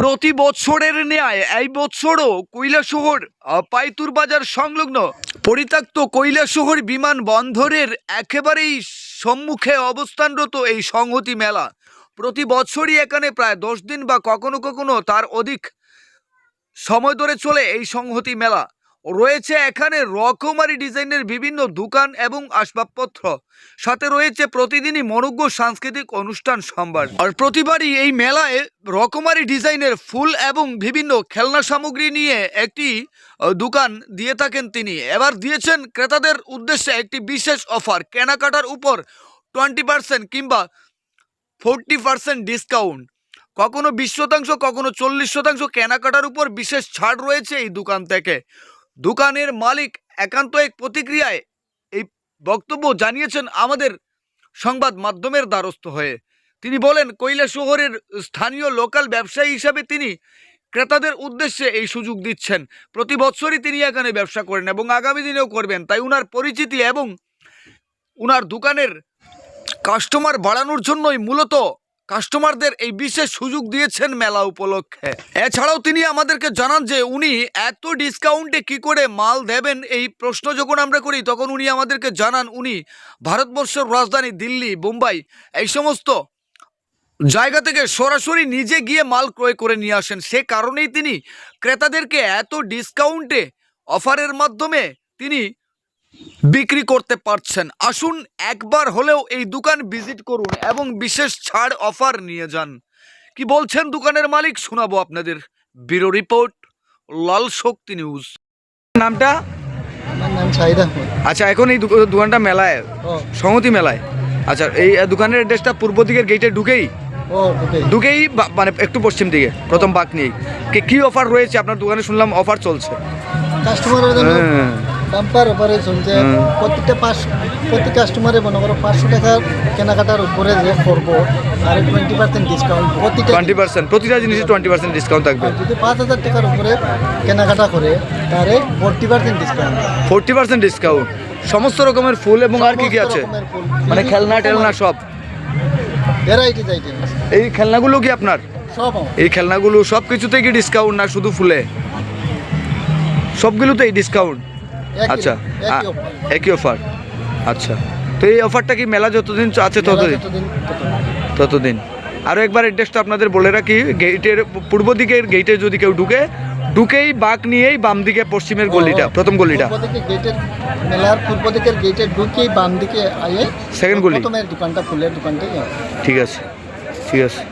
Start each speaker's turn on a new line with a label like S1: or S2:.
S1: প্রতি বছরের ন্যায় এই বছরও কৈলাসহর পাইতুর বাজার সংলগ্ন পরিত্যক্ত কৈলাসহর বিমানবন্দরের একেবারেই সম্মুখে অবস্থানরত এই সংহতি মেলা প্রতি বছরই এখানে প্রায় 10 দিন বা কখনো কখনো তার অধিক সময় ধরে চলে এই সংহতি মেলা। রয়েছে এখানে রকমারি ডিজাইনের বিভিন্ন দোকান এবং আসবাবপত্র, সাথে রয়েছে প্রতিদিনই মনোজ্ঞ সাংস্কৃতিক অনুষ্ঠান সম্ভার। আর প্রতিবারই এই মেলায় রকমারি ডিজাইনের ফুল এবং বিভিন্ন খেলনা সামগ্রী নিয়ে একটি দোকান দিয়ে থাকেন তিনি। এবার দিয়েছেন ক্রেতাদের উদ্দেশ্যে একটি বিশেষ অফার, কেনাকাটার উপর 20% কিংবা 40% ডিসকাউন্ট, কখনো 20%, কখনো 40% কেনাকাটার উপর বিশেষ ছাড় রয়েছে এই দোকান থেকে। দোকানের মালিক একান্ত এক প্রতিক্রিয়ায় এই বক্তব্য জানিয়েছেন আমাদের সংবাদ মাধ্যমের দ্বারস্থ হয়ে। তিনি বলেন, কৈলাসহরের স্থানীয় লোকাল ব্যবসায়ী হিসাবে তিনি ক্রেতাদের উদ্দেশ্যে এই সুযোগ দিচ্ছেন। প্রতি বছরই তিনি এখানে ব্যবসা করেন এবং আগামী দিনেও করবেন, তাই উনার পরিচিতি এবং উনার দোকানের কাস্টমার বাড়ানোর জন্যই মূলত কাস্টমারদের এই বিশেষ সুযোগ দিয়েছেন মেলা উপলক্ষে। এছাড়াও তিনি আমাদেরকে জানান যে উনি এত ডিসকাউন্টে কি করে মাল দেবেন, এই প্রশ্ন যখন আমরা করি তখন উনি আমাদেরকে জানান উনি ভারতবর্ষের রাজধানী দিল্লি, বোম্বাই এই সমস্ত জায়গা থেকে সরাসরি নিজে গিয়ে মাল ক্রয় করে নিয়ে আসেন। সে কারণেই তিনি ক্রেতাদেরকে এত ডিসকাউন্টে অফারের মাধ্যমে তিনি বিক্রি করতে পারছেন। আসুন একবার হলেও এই দোকান ভিজিট করুন এবং বিশেষ ছাড় অফার নিয়ে যান। কি বলছেন দোকানের মালিক শোনাবো আপনাদের। ব্যুরো রিপোর্ট, লাল শক্তি নিউজ। নামটা?
S2: আমার নাম শাহিদ আহমেদ।
S1: আচ্ছা, এখন এই দোকানটা মেলায়, সংহতি মেলায়, আচ্ছা এই দোকানের অ্যাড্রেসটা পূর্ব দিকের গেটে ঢুকেই মানে একটু পশ্চিম দিকে প্রথম বাঁক নিয়েই কি অফার রয়েছে আপনার দোকানে? শুনলাম অফার চলছে
S2: কাস্টমারের জন্য বাম্পার অফারে চলছে। প্রতি কাস্টমারে মনে করো 500 টাকা কেনাকাটার উপরে যে করবো আর 20% ডিসকাউন্ট।
S1: 20% প্রতিটা জিনিসে 20% ডিসকাউন্ট থাকবে।
S2: যদি 5000 টাকার উপরে কেনাকাটা করে তাহলে 40% ডিসকাউন্ট।
S1: 40% ডিসকাউন্ট সমস্ত রকমের ফুল এবং আর কি কি আছে, মানে খেলনা টেলনা সব
S2: ভ্যারাইটিস আইটেম।
S1: এই খেলনাগুলো কি আপনার?
S2: সব
S1: এই খেলনাগুলো সব কিছুতেই কি ডিসকাউন্ট না শুধু ফুলে? সবগুলোতেই ডিসকাউন্ট। আচ্ছা, একই অফার। আচ্ছা, তো এই অফারটা কি মেলা যতদিন আছে ততদিন? আরও একবার অ্যাড্রেসটা আপনাদের বলে রাখি, গেটের পূর্ব দিকের গেটে যদি কেউ ঢুকেই বাঁক নিয়েই বাম দিকে পশ্চিমের গলিটা, প্রথম গলিটা,
S2: মেলার পূর্ব দিকের গেটে ঢুকেই বাম দিকে আয়ে
S1: সেকেন্ড গলি,
S2: প্রথমের দোকানটা ফুলের দোকানটাই।
S1: ঠিক আছে, ঠিক আছে।